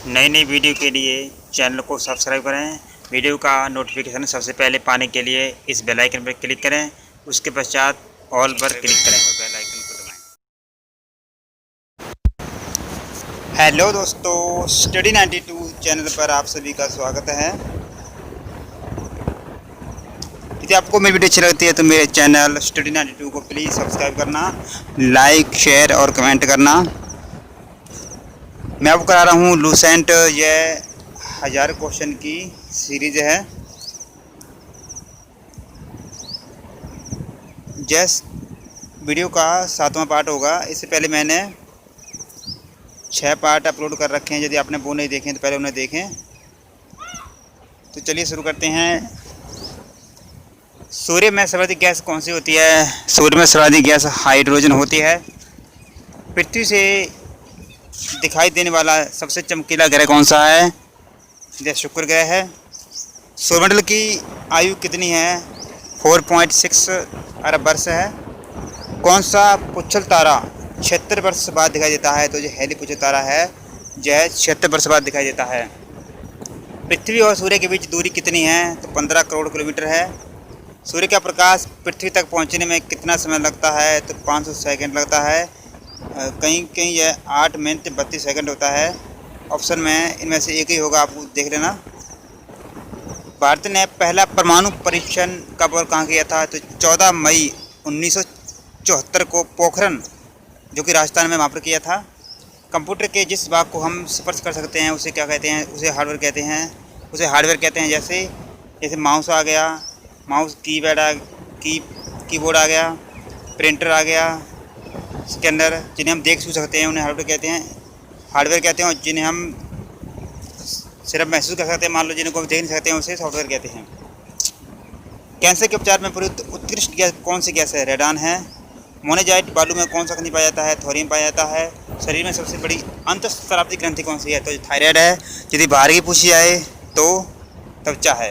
नई नई वीडियो के लिए चैनल को सब्सक्राइब करें। वीडियो का नोटिफिकेशन सबसे पहले पाने के लिए इस बेल आइकन पर क्लिक करें। उसके पश्चात ऑल पर क्लिक करें और बेल आइकन को दबाएं। हेलो दोस्तों, स्टडी 92 चैनल पर आप सभी का स्वागत है। यदि आपको मेरी वीडियो अच्छी लगती है तो मेरे चैनल स्टडी 92 को प्लीज़ सब्सक्राइब करना, लाइक, शेयर और कमेंट करना। मैं आपको करा रहा हूँ लूसेंट, यह 1000 क्वेश्चन की सीरीज़ है। वीडियो का 7वां पार्ट होगा। इससे पहले मैंने 6 पार्ट अपलोड कर रखे हैं। यदि आपने वो नहीं देखें तो पहले उन्हें देखें। तो चलिए शुरू करते हैं। सूर्य में सर्वाधिक गैस कौन सी होती है? सूर्य में सर्वाधिक गैस हाइड्रोजन होती है। पृथ्वी से दिखाई देने वाला सबसे चमकीला ग्रह कौन सा है? यह शुक्र ग्रह है। सौरमंडल की आयु कितनी है? 4.6 अरब वर्ष है। कौन सा पुच्छल तारा 76 वर्ष बाद दिखाई देता है? तो जो हेली पुच्छल तारा है यह 76 वर्ष बाद दिखाई देता है। पृथ्वी और सूर्य के बीच दूरी कितनी है? तो 15 करोड़ किलोमीटर है। सूर्य का प्रकाश पृथ्वी तक पहुंचने में कितना समय लगता है? तो 500 सेकंड लगता है। कहीं कहीं यह 8 मिनट 32 सेकंड होता है। ऑप्शन में इनमें से एक ही होगा, आप देख लेना। भारत ने पहला परमाणु परीक्षण कब और कहाँ किया था? तो 14 मई 1974 को पोखरण, जो कि राजस्थान में, वहाँ पर किया था। कंप्यूटर के जिस भाग को हम स्पर्श कर सकते हैं उसे क्या कहते हैं? उसे हार्डवेयर कहते हैं। जैसे माउस आ गया, माउस कीबोर्ड आ गया, प्रिंटर आ गया, स्कैनर, जिन्हें हम देख छू सकते हैं उन्हें हार्डवेयर कहते हैं। और जिन्हें हम सिर्फ महसूस कर सकते हैं, मान लो जिनको हम देख नहीं सकते हैं, उसे सॉफ्टवेयर कहते हैं। कैंसर के उपचार में प्रयुक्त उत्कृष्ट गैस कौन सी गैस है? रेडान है। मोनेजाइट बालू में कौन सा खनिज पाया जाता है? थोरियम पाया जाता है। शरीर में सबसे बड़ी अंतःस्रावी ग्रंथि कौन सी है? तो थायराइड है। यदि बाहर की पूछी जाए तो त्वचा है।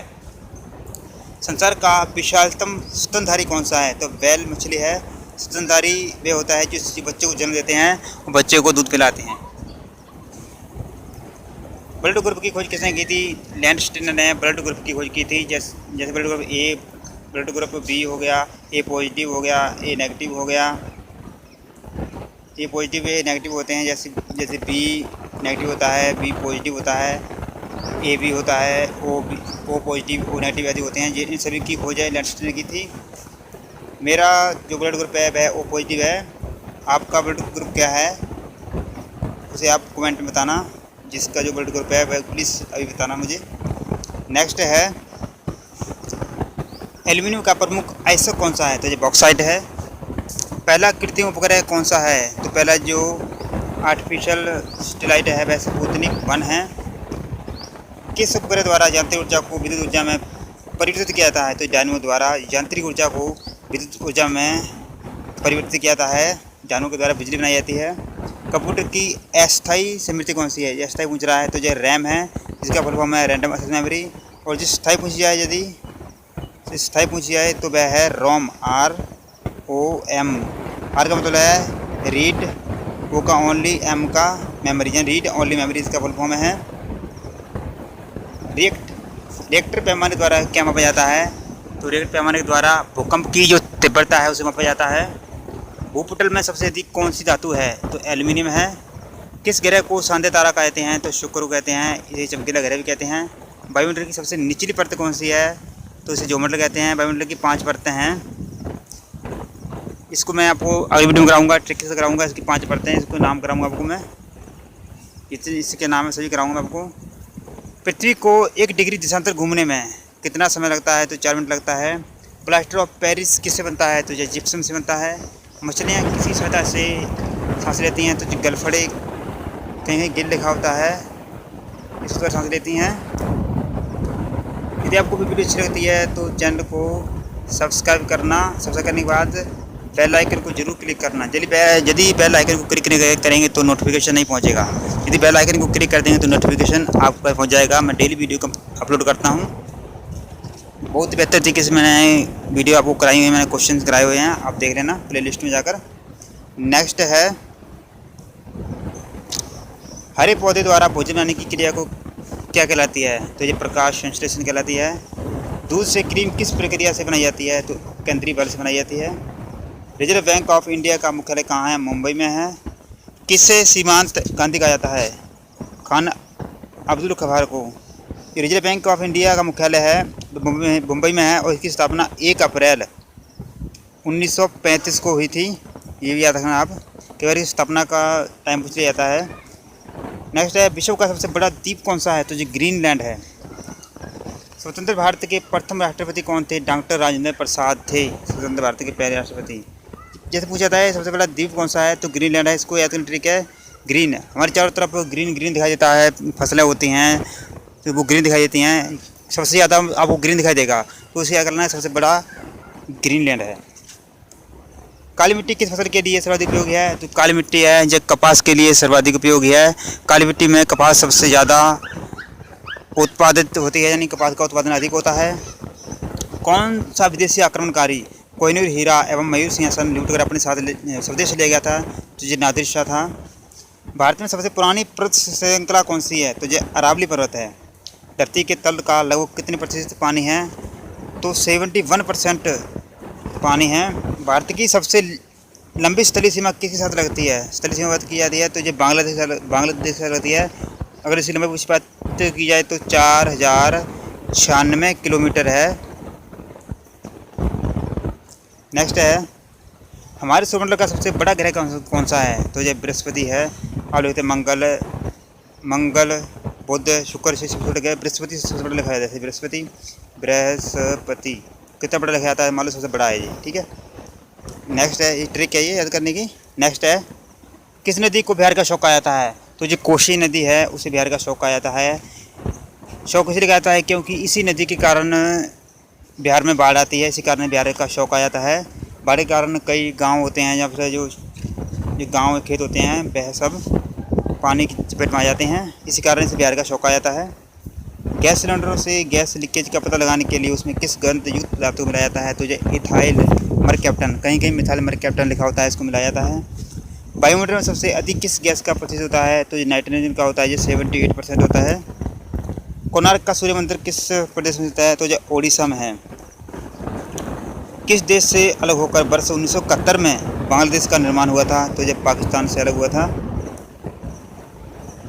संसार का विशालतम स्तनधारी कौन सा है? तो व्हेल मछली है। स्तनधारी वे होता है जो बच्चे को जन्म देते हैं और बच्चे को दूध पिलाते हैं। ब्लड ग्रुप की खोज किसने की थी? लैंडस्टीनर ने ब्लड ग्रुप की खोज की थी। जैसे blood group A, blood group B हो गया, ए पॉजिटिव हो गया, ए नेगेटिव हो गया। ए पॉजिटिव ए नेगेटिव होते हैं। जैसे बी नेगेटिव होता है, बी पॉजिटिव होता है, ए बी होता है, ओ पॉजिटिव, ओ नेगेटिव आदि होते हैं। इन सभी की खोज लैंडस्टीनर की थी। मेरा जो ब्लड ग्रुप है वह ओ पॉजिटिव है। आपका ब्लड ग्रुप क्या है उसे आप कमेंट में बताना। जिसका जो ब्लड ग्रुप है वह प्लीज़ अभी बताना मुझे। नेक्स्ट है, एल्युमिनियम का प्रमुख आयस्क कौन सा है? तो ये बॉक्साइट है। पहला कृत्रिम उपग्रह कौन सा है? तो पहला जो आर्टिफिशियल सैटेलाइट है वह स्पुतनिक 1 है। किस उपग्रह द्वारा यांत्रिक ऊर्जा को विद्युत ऊर्जा में परिवर्तित किया जाता है? तो डायनमो द्वारा यांत्रिक ऊर्जा को विद्युत ऊर्जा में परिवर्तित किया जाता है। डायनमो के द्वारा बिजली बनाई जाती है। कंप्यूटर की अस्थायी स्मृति कौन सी है? यह अस्थायी पूछ रहा है तो यह रैम है, जिसका फुल फॉर्म है रैंडम एक्सेस मेमोरी। और जिस स्थायी पूछी जाए, यदि स्थायी पूछी जाए तो वह है रोम, ROM। आर का मतलब है रीड, ओ का ओनली, एम का मेमोरी, यानी रीड ओनली मेमोरी इसका फुल फॉर्म है। रिएक्टर पैमाने द्वारा क्या मापा जाता है? तो रिएक्टर पैमाने के द्वारा भूकंप की जो तीव्रता है उसे मापा जाता है। भूपटल में सबसे अधिक कौन सी धातु है? तो एल्युमिनियम है। किस ग्रह को शानदार तारा कहते हैं? तो शुक्र को कहते हैं। इसे चमकीला ग्रह भी कहते हैं। वायुमंडल की सबसे निचली परत कौन सी है? तो इसे ज्योमंडल कहते हैं। वायुमंडल की 5 परतें हैं। इसको मैं आपको अगली वीडियो में कराऊंगा, ट्रिक से कराऊंगा। इसकी 5 परतें हैं, इसको नाम कराऊंगा आपको मैं। इसके नाम है सभी कराऊंगा आपको। पृथ्वी को 1 डिग्री देशांतर घूमने में कितना समय लगता है? तो 4 मिनट लगता है। प्लास्टर ऑफ पेरिस किससे बनता है? तो यह जिप्सम से बनता है। मछलियाँ किसी सहायता से सांस लेती हैं? तो जो गलफड़े, कहीं गिल लिखा होता है, इस पर सांस लेती हैं। यदि आपको वीडियो अच्छी लगती है तो चैनल को सब्सक्राइब करना। सब्सक्राइब करने के बाद बेल आइकन को जरूर क्लिक करना। यदि बेल आइकन को क्लिक करेंगे तो नोटिफिकेशन नहीं पहुंचेगा। यदि बेल आइकन को क्लिक कर देंगे तो नोटिफिकेशन आप पर पहुंच जाएगा। मैं डेली वीडियो को अपलोड करता हूं। बहुत ही बेहतर तरीके से मैंने वीडियो आपको कराई हुई है, मैंने क्वेश्चंस कराए हुए हैं, आप देख लेना प्लेलिस्ट में जाकर। नेक्स्ट है, हरे पौधे द्वारा भोजन बनाने की क्रिया को क्या कहलाती है? तो ये प्रकाश संश्लेषण कहलाती है। दूध से क्रीम किस प्रक्रिया से बनाई जाती है? तो केंद्रीय बल से बनाई जाती है। रिजर्व बैंक ऑफ इंडिया का मुख्यालय कहाँ है? मुंबई में है। किसे सीमांत गांधी कहा जाता है? खान अब्दुल गफ्फार को। ये रिजर्व बैंक ऑफ इंडिया का मुख्यालय है मुंबई में है और इसकी स्थापना 1 अप्रैल 1935 को हुई थी। ये भी याद रखना आप, कई बार स्थापना का टाइम पूछ लिया जाता है। नेक्स्ट है, विश्व का सबसे बड़ा द्वीप कौन सा है? तो ये ग्रीनलैंड है। स्वतंत्र भारत के प्रथम राष्ट्रपति कौन थे? डॉक्टर राजेंद्र प्रसाद थे स्वतंत्र भारत के पहले राष्ट्रपति। जैसे पूछा जाता है सबसे बड़ा द्वीप कौन सा है? तो ग्रीनलैंड है। इसको याद करने ट्रिक है ग्रीन, हमारे चारों तरफ ग्रीन ग्रीन दिखाई देता है, फसलें होती हैं तो वो ग्रीन दिखाई देती हैं, सबसे ज़्यादा आपको ग्रीन दिखाई देगा, तो उसे क्या करना है? सबसे बड़ा ग्रीनलैंड है। काली मिट्टी किस फसल के लिए सर्वाधिक उपयोगी है? तो काली मिट्टी है जो कपास के लिए सर्वाधिक उपयोगी है। काली मिट्टी में कपास सबसे ज़्यादा उत्पादित होती है, यानी कपास का उत्पादन अधिक होता है। कौन सा विदेशी आक्रमणकारी कोहिनूर हीरा एवं मयूर सिंहासन लूटकर अपने साथ स्वदेश ले गया था? तो ये नादिर शाह था। भारत में सबसे पुरानी पर्वत श्रृंखला कौन सी है? तो ये अरावली पर्वत है। धरती के तल का लगभग कितने प्रतिशत पानी है? तो 71% पानी है। भारत की सबसे लंबी स्थलीय सीमा किसके साथ लगती है? स्थलीय सीमा बात की जाती है तो ये बांग्लादेश से लगती है। अगर इसी लंबाई की बात की जाए तो 4096 किलोमीटर है। नेक्स्ट है, हमारे सौरमंडल का सबसे बड़ा ग्रह कौन सा है? तो ये बृहस्पति है। और लिखते हैं मंगल बुध शुक्र से सबसे बड़ा ग्रह बृहस्पति सबसे बड़ा लिखा जाता है। बृहस्पति कितना बड़ा लिखा जाता है? मान लो सबसे बड़ा है ये, ठीक है। नेक्स्ट है, ये ट्रिक है ये याद करने की। नेक्स्ट है, किस नदी को बिहार का शौक कहा जाता है? तो जो कोसी नदी है उसे बिहार का शौक कहा जाता है। शौक इसलिए कहा जाता है क्योंकि इसी नदी के कारण बिहार में बाढ़ आती है, इसी कारण बिहार का शौक कहा जाता है। बाढ़ के कारण कई गांव होते हैं जहाँ पर जो गांव खेत होते हैं वह सब पानी की चपेट में आ जाते हैं, इसी कारण इसे बिहार का शौक कहा जाता है। गैस सिलेंडरों से गैस लीकेज का पता लगाने के लिए उसमें किस गंध युक्त पदार्थ को मिलाया जाता है? तो ये इथाइल मरकैप्टन, कहीं कहीं मिथाइल मरकैप्टन लिखा होता है, इसको मिलाया जाता है। वायुमंडल में सबसे अधिक किस गैस का प्रतिशत होता है? तो ये नाइट्रोजन का होता है, ये 78% होता है। कोणार्क का सूर्य मंदिर किस प्रदेश में स्थित है? तो ये ओडिशा में है। किस देश से अलग होकर वर्ष 1971 में बांग्लादेश का निर्माण हुआ था? तो ये पाकिस्तान से अलग हुआ था।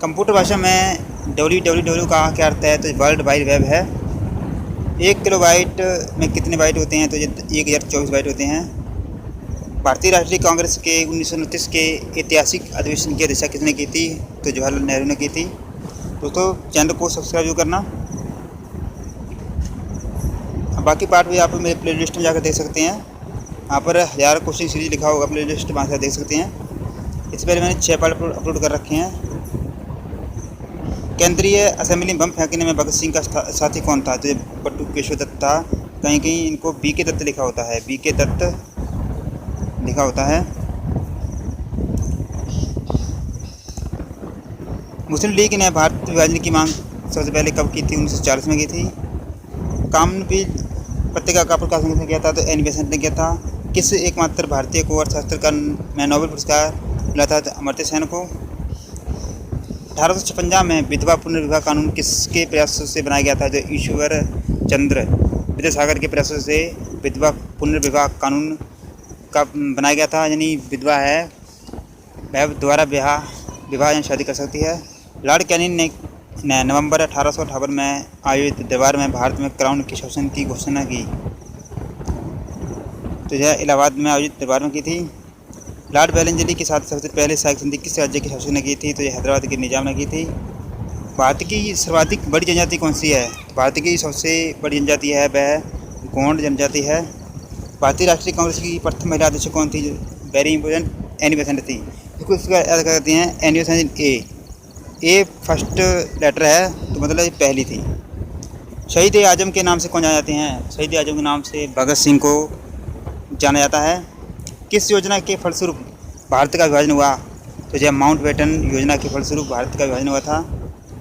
कंप्यूटर भाषा में www का क्या अर्थ है? तो वर्ल्ड वाइड वेब है। 1 किलोबाइट में कितने बाइट होते हैं? तो ये 1024 बाइट होते हैं। भारतीय राष्ट्रीय कांग्रेस के 1929 के ऐतिहासिक अधिवेशन की अध्यक्षता किसने की थी? तो जवाहरलाल नेहरू ने की थी। दोस्तों चैनल को सब्सक्राइब करना। बाकी पार्ट भी आप मेरे प्ले लिस्ट में जाकर देख सकते हैं। यहाँ पर 1000 क्वेश्चन सीरीज लिखा होगा, प्ले लिस्ट वहाँ से देख सकते हैं। इससे पहले मैंने 6 पार्ट अपलोड कर रखे हैं। केंद्रीय असेंबली में बम फेंकने में भगत सिंह का साथी कौन था? तो बट्टू केशव दत्त था। कहीं कहीं इनको BK दत्त लिखा होता है, BK दत्त लिखा होता है। मुस्लिम लीग ने भारत विभाजन की मांग सबसे पहले कब की थी? 1940 में की थी। कामनवेल पत्रिका का प्रकाशन किसने किया था? तो एन बेसेंट ने किया था। किस एकमात्र भारतीय को अर्थशास्त्र में नोबेल पुरस्कार मिला था? तो अमर्त्य सेन को। 1856 में विधवा पुनर्विवाह कानून किसके प्रयासों से बनाया गया था? जो ईश्वर चंद्र विद्यासागर के प्रयासों से विधवा पुनर्विवाह कानून का बनाया गया था। यानी विधवा है वह दोबारा विवाह या शादी कर सकती है। लॉर्ड कैनिंग ने नवंबर 1858 में आयोजित दरबार में भारत में क्राउन के शासन की घोषणा की। तो यह इलाहाबाद में आयोजित दरबार में की थी। लॉर्ड वेलेंजली के साथ सबसे पहले सहायक संधि किस राज्य के शासक ने की थी? तो यह हैदराबाद के निजाम ने की थी। भारत की सर्वाधिक बड़ी जनजाति कौन सी है? भारत की सबसे बड़ी जनजाति है वह गोंड जनजाति है। भारतीय राष्ट्रीय कांग्रेस की प्रथम महिला अध्यक्ष कौन थी? वेरी इंपॉर्टेंट, एनी बेसेंट थी। इसको याद करते हैं एनी बेसेंट। ए फर्स्ट लेटर है तो मतलब ये पहली थी। शहीद आजम के नाम से कौन जाने जाते हैं? शहीद आजम के नाम से भगत सिंह को जाना जाता है। किस योजना के फलस्वरूप भारत का विभाजन हुआ? तो यह माउंट बेटन योजना के फलस्वरूप भारत का विभाजन हुआ था।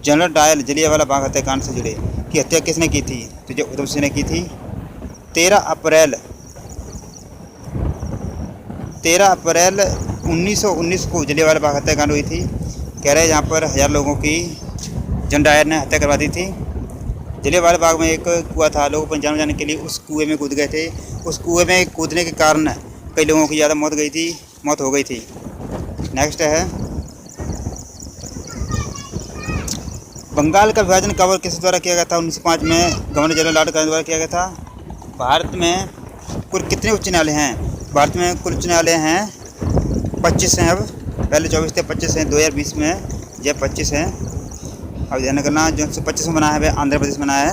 जनरल डायल जलियांवाला बाग हत्याकांड से जुड़े की हत्या किसने की थी? तो यह उधम सिंह ने की थी। 13 अप्रैल 1919 को जलियांवाला बाग हत्याकांड हुई थी। कह रहे हैं जहाँ पर 1000 लोगों की जन डायर ने हत्या करवा दी थी। जलियांवाला बाग में एक कुआं था, लोग अपनी जान बचाने के लिए उस कुएं में कूद गए थे। उस कुएं में कूदने के कारण कई लोगों की ज़्यादा मौत हो गई थी। नेक्स्ट है बंगाल का विभाजन कब किस द्वारा किया गया था? 1905 में गवर्नर जनरल लॉर्ड कार्जन द्वारा किया गया था। भारत में कुल कितने उच्च न्यायालय हैं? भारत में कुल उच्च न्यायालय हैं 25 हैं। अब पहले 24 थे, 25 हैं। 2020 में यह 25 हैं। अब ध्यान करना, जो 25 में बना है वह आंध्र प्रदेश में बना है,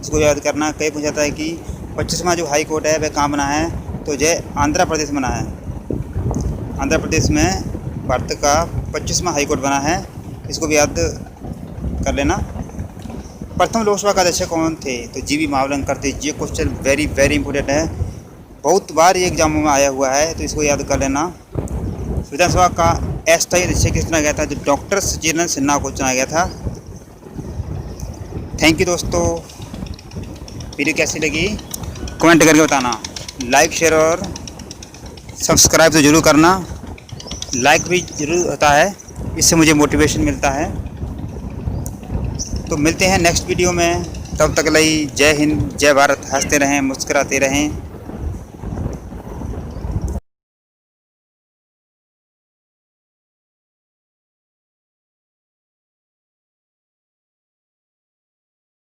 इसको याद करना। कई पूछा जाता है कि 25वां जो हाई कोर्ट है वह कहाँ बना है, तो यह आंध्र प्रदेश में बना है। आंध्र प्रदेश में भारत का 25वां हाई कोर्ट बना है, इसको भी याद कर लेना। प्रथम लोकसभा का अध्यक्ष कौन थे? तो जीवी मावलंकर थे। ये क्वेश्चन वेरी वेरी इंपॉर्टेंट है, बहुत बार ये एग्जामों में आया हुआ है, तो इसको याद कर लेना। विधानसभा का अस्थायी अध्यक्ष किस चुना गया था? जो डॉक्टर सचिदानंद सिन्हा को चुना गया था। थैंक यू दोस्तों, वीडियो कैसी लगी कमेंट करके बताना। लाइक शेयर और सब्सक्राइब तो ज़रूर करना, लाइक भी ज़रूर होता है, इससे मुझे मोटिवेशन मिलता है। तो मिलते हैं नेक्स्ट वीडियो में, तब तक के लिए जय हिंद जय भारत। हंसते रहें, मुस्कुराते रहें।